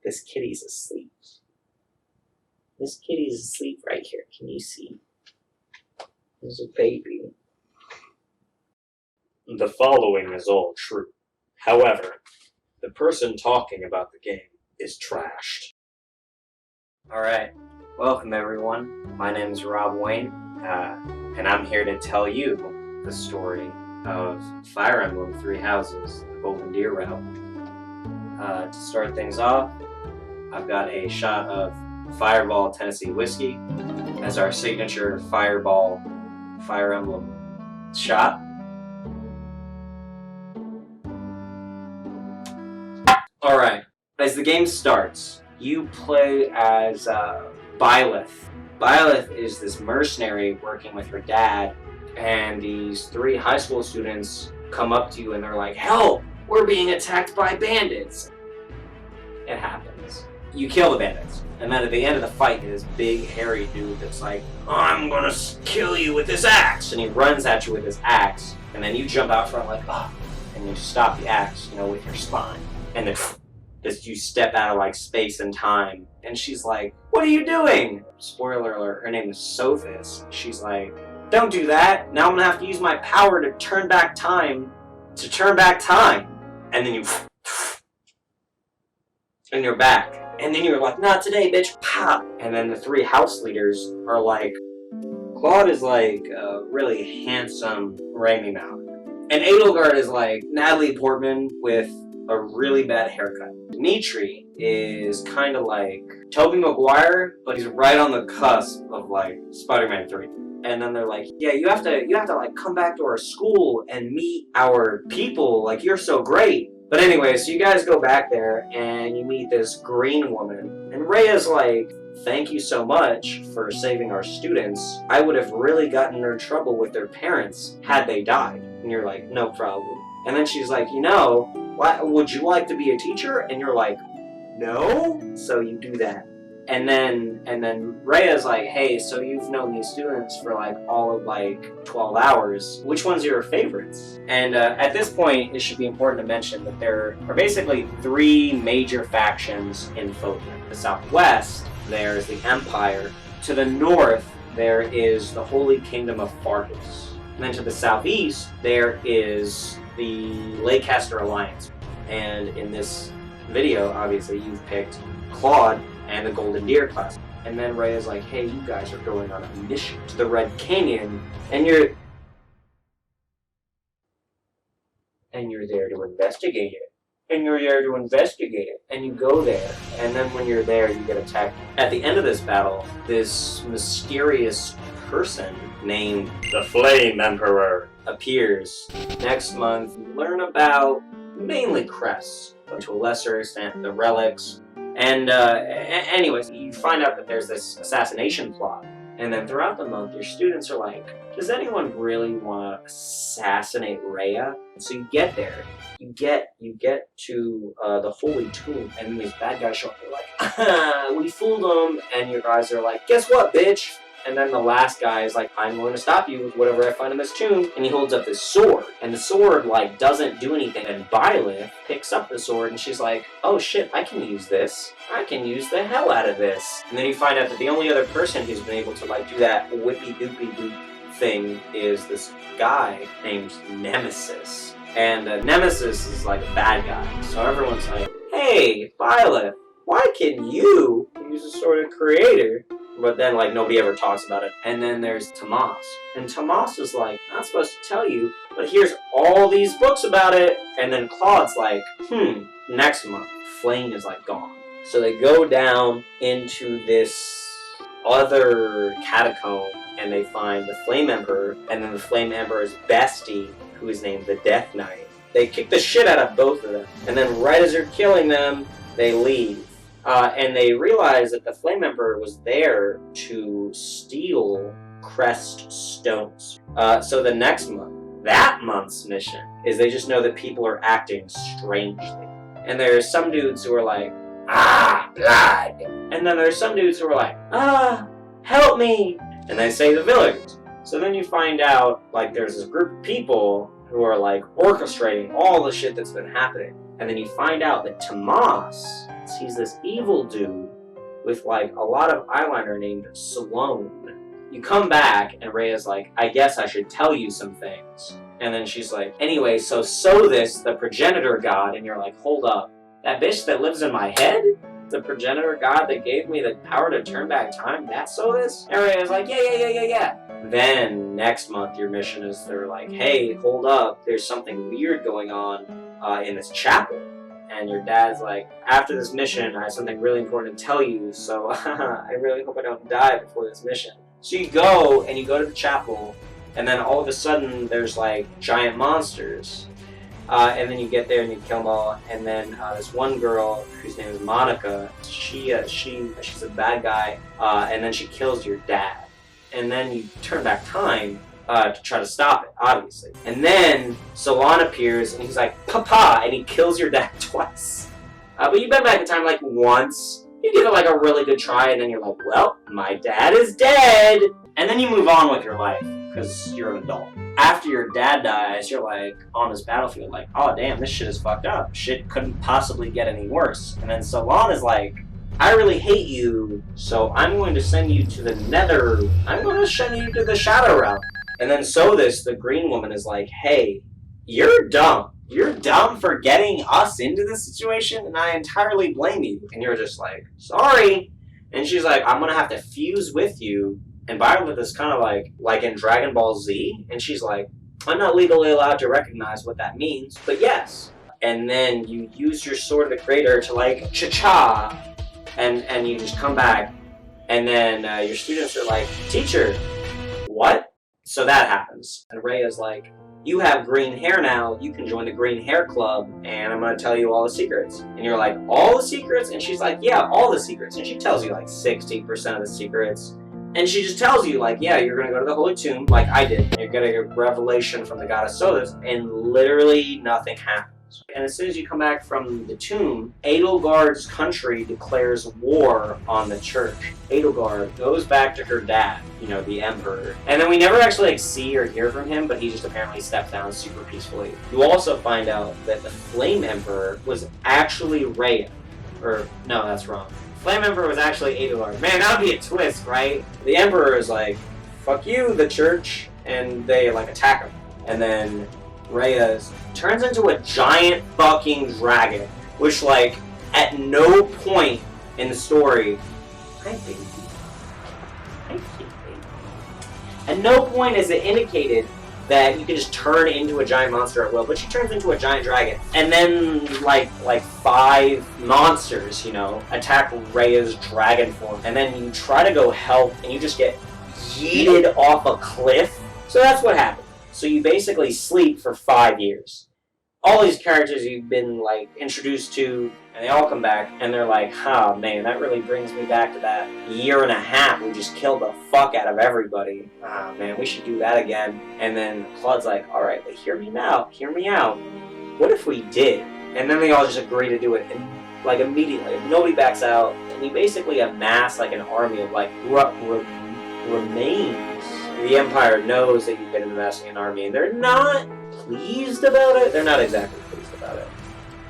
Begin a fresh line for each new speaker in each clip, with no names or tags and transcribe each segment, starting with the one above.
this kitty's asleep. This kitty's asleep right here. Can you see? There's a baby. The following is all true. However, the person talking about the game is trashed. Alright, welcome everyone. My name is Rob Wayne, and I'm here to tell you the story of Fire Emblem Three Houses, the Golden Deer route. To start things off, I've got a shot of Fireball Tennessee Whiskey as our signature Fireball Fire Emblem shot. Alright, as the game starts, you play as Byleth. Byleth is this mercenary working with her dad, and these three high school students come up to you and they're like, "Help! We're being attacked by bandits!" It happens. You kill the bandits, and then at the end of the fight, this big hairy dude that's like, "I'm gonna kill you with this axe!" And he runs at you with his axe, and then you jump out front like, "Oh," and you stop the axe, with your spine. And then you step out of like space and time, and she's like, "What are you doing?" Spoiler alert, her name is Sophis. She's like, "Don't do that. Now I'm gonna have to use my power to turn back time. And then and you're back. And then you're like, "Not today, bitch." Pop. And then the three house leaders are like, Claude is like a really handsome Rami Malek. And Edelgard is like Natalie Portman with a really bad haircut. Dimitri is kind of like Tobey Maguire, but he's right on the cusp of like Spider-Man 3. And then they're like, "Yeah, you have to like come back to our school and meet our people. Like, you're so great." But anyway, so you guys go back there and you meet this green woman, and Rhea's like, "Thank you so much for saving our students. I would have really gotten in trouble with their parents had they died." And you're like, "No problem." And then she's like, "Would you like to be a teacher?" And you're like, "No." So you do that. And then Rhea's like, "Hey, so you've known these students for like all of like 12 hours. Which ones are your favorites?" And at this point, it should be important to mention that there are basically three major factions in Phobia. The southwest, there's the Empire. To the north, there is the Holy Kingdom of Fargus. And then to the southeast, there is the Leicester Alliance. And in this video, obviously, you've picked Claude and the Golden Deer class. And then Rhea's like, "Hey, you guys are going on a mission to the Red Canyon, and you're there to investigate it. And you're there to investigate it." And you go there, and then when you're there, you get attacked. At the end of this battle, this mysterious person named the Flame Emperor appears. Next month, you learn about mainly crests, but to a lesser extent, the relics. And anyways, you find out that there's this assassination plot. And then throughout the month, your students are like, "Does anyone really want to assassinate Rhea?" So you get there. You get to the Holy Tomb, and then these bad guys show up. They're like, "We fooled them." And your guys are like, "Guess what, bitch?" And then the last guy is like, "I'm going to stop you with whatever I find in this tomb." And he holds up this sword. And the sword, like, doesn't do anything. And Byleth picks up the sword and she's like, "Oh shit, I can use this. I can use the hell out of this." And then you find out that the only other person who's been able to, like, do that whippy-doopy-doop thing is this guy named Nemesis. And Nemesis is, like, a bad guy. So everyone's like, "Hey, Byleth, why can you use a sword of creator?" But then, like, nobody ever talks about it. And then there's Tomas. And Tomas is like, "Not supposed to tell you, but here's all these books about it." And then Claude's like, next month, Flame is, like, gone. So they go down into this other catacomb, and they find the Flame Emperor, and then the Flame Emperor's bestie, who is named the Death Knight. They kick the shit out of both of them. And then right as they're killing them, they leave. And they realize that the Flame Emperor was there to steal crest stones. So the next month, that month's mission, is they just know that people are acting strangely. And there's some dudes who are like, "Ah, blood!" And then there's some dudes who are like, "Ah, help me!" And they say the villagers. So then you find out, like, there's this group of people who are, like, orchestrating all the shit that's been happening. And then you find out that Tomas, he's this evil dude with like a lot of eyeliner named Salome. You come back and Rhea's like, I guess I should tell you some things. And then she's like, anyway, so Sothis, the progenitor god, and you're like, hold up, that bitch that lives in my head? The progenitor god that gave me the power to turn back time? That's Sothis? And Rhea's like, yeah. Then next month your mission is they're like, hey, hold up, there's something weird going on in this chapel. And your dad's like, after this mission, I have something really important to tell you, so I really hope I don't die before this mission. So you go to the chapel, and then all of a sudden there's like giant monsters. And then you get there and you kill them all, and then this one girl whose name is Monica, she's a bad guy, and then she kills your dad. And then you turn back time to try to stop it, obviously. And then Solon appears, and he's like, Papa, and he kills your dad twice. But you've been back in time like once. You give it like a really good try, and then you're like, well, my dad is dead. And then you move on with your life, because you're an adult. After your dad dies, you're like, on this battlefield, like, oh damn, this shit is fucked up. Shit couldn't possibly get any worse. And then Solon is like, I really hate you, so I'm going to send you to the nether. I'm going to send you to the shadow realm. And then Sothis, the green woman, is like, hey, you're dumb. You're dumb for getting us into this situation, and I entirely blame you. And you're just like, sorry. And she's like, I'm going to have to fuse with you. And Violet is kind of like in Dragon Ball Z. And she's like, I'm not legally allowed to recognize what that means, but yes. And then you use your Sword of the Creator to like, cha-cha. And you just come back. And then your students are like, teacher, what? So that happens. And Rhea's like, you have green hair now, you can join the green hair club, and I'm going to tell you all the secrets. And you're like, all the secrets? And she's like, yeah, all the secrets. And she tells you like 60% of the secrets. And she just tells you like, yeah, you're going to go to the Holy Tomb, like I did. You're going to get revelation from the goddess Sothis, and literally nothing happens. And as soon as you come back from the tomb, Edelgard's country declares war on the church. Edelgard goes back to her dad, the emperor. And then we never actually see or hear from him, but he just apparently stepped down super peacefully. You also find out that the Flame Emperor was actually Rhea. Or, no, that's wrong. Flame Emperor was actually Edelgard. Man, that would be a twist, right? The emperor is like, fuck you, the church, and they like attack him. And then Rhea turns into a giant fucking dragon, which like at no point in the story, at no point is it indicated that you can just turn into a giant monster at will, but she turns into a giant dragon. And then like 5 monsters, attack Rhea's dragon form. And then you try to go help and you just get yeeted off a cliff. So that's what happened. So you basically sleep for 5 years. All these characters you've been like introduced to, and they all come back, and they're like, oh man, that really brings me back to that 1.5 years we just killed the fuck out of everybody. Ah man, we should do that again. And then Claude's like, alright, but hear me out. What if we did? And then they all just agree to do it, and like immediately, nobody backs out, and you basically amass like an army of like remains. The Empire knows that you've been amassing an army, and they're not pleased about it. They're not exactly pleased about it.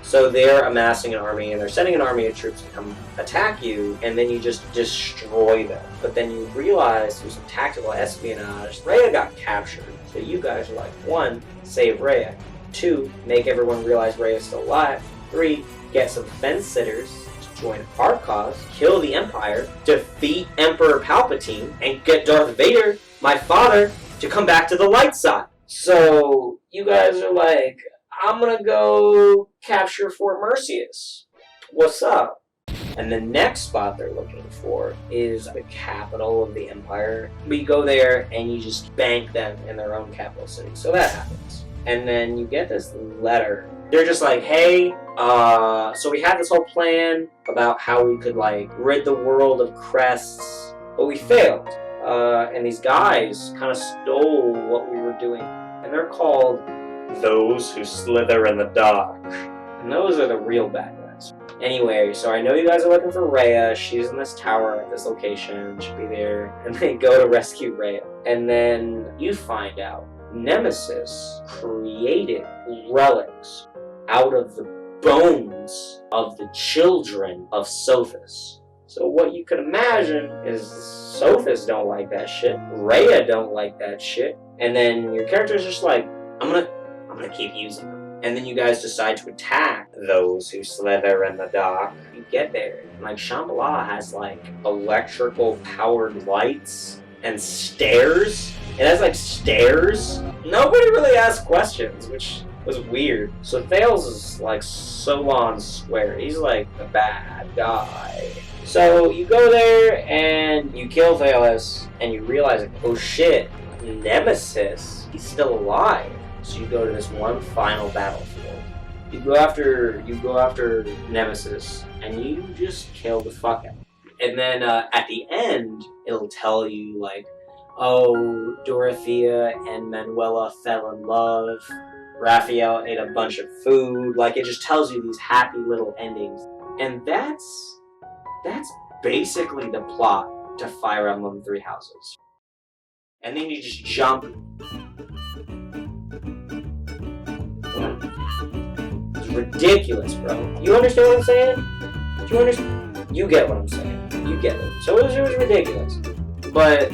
So they're amassing an army, and they're sending an army of troops to come attack you, and then you just destroy them. But then you realize through some tactical espionage, Rhea got captured. So you guys are like, 1, save Rhea. 2, make everyone realize Rhea's still alive. 3, get some fence sitters to join our cause, kill the Empire, defeat Emperor Palpatine, and get Darth Vader, my father, to come back to the light side. So you guys are like, I'm gonna go capture Fort Merceus. What's up? And the next spot they're looking for is the capital of the Empire. We go there and you just bank them in their own capital city. So that happens. And then you get this letter. They're just like, hey, so we had this whole plan about how we could like rid the world of crests, but we failed. And these guys kind of stole what we were doing. And they're called Those Who Slither in the Dark. And those are the real bad guys. Anyway, so I know you guys are looking for Rhea. She's in this tower at this location. She'll be there. And they go to rescue Rhea. And then you find out Nemesis created relics out of the bones of the children of Sophis. So what you could imagine is Sophis don't like that shit. Rhea don't like that shit. And then your character's just like, I'm gonna keep using them. And then you guys decide to attack those who slither in the dark. You get there, and like Shambhala has like electrical powered lights and stairs. It has like stairs. Nobody really asked questions, which was weird. So Thales is like Solon's square. He's like the bad guy. So you go there and you kill Thales, and you realize like, oh shit, Nemesis, he's still alive. So you go to this one final battlefield. You go after Nemesis, and you just kill the fuck out of him. And then at the end, it'll tell you like, oh, Dorothea and Manuela fell in love. Raphael ate a bunch of food. Like, it just tells you these happy little endings. And that's basically the plot to Fire Emblem Three Houses. And then you just jump. It's ridiculous, bro. You understand what I'm saying? Do you understand? You get what I'm saying. You get it. So it was ridiculous. But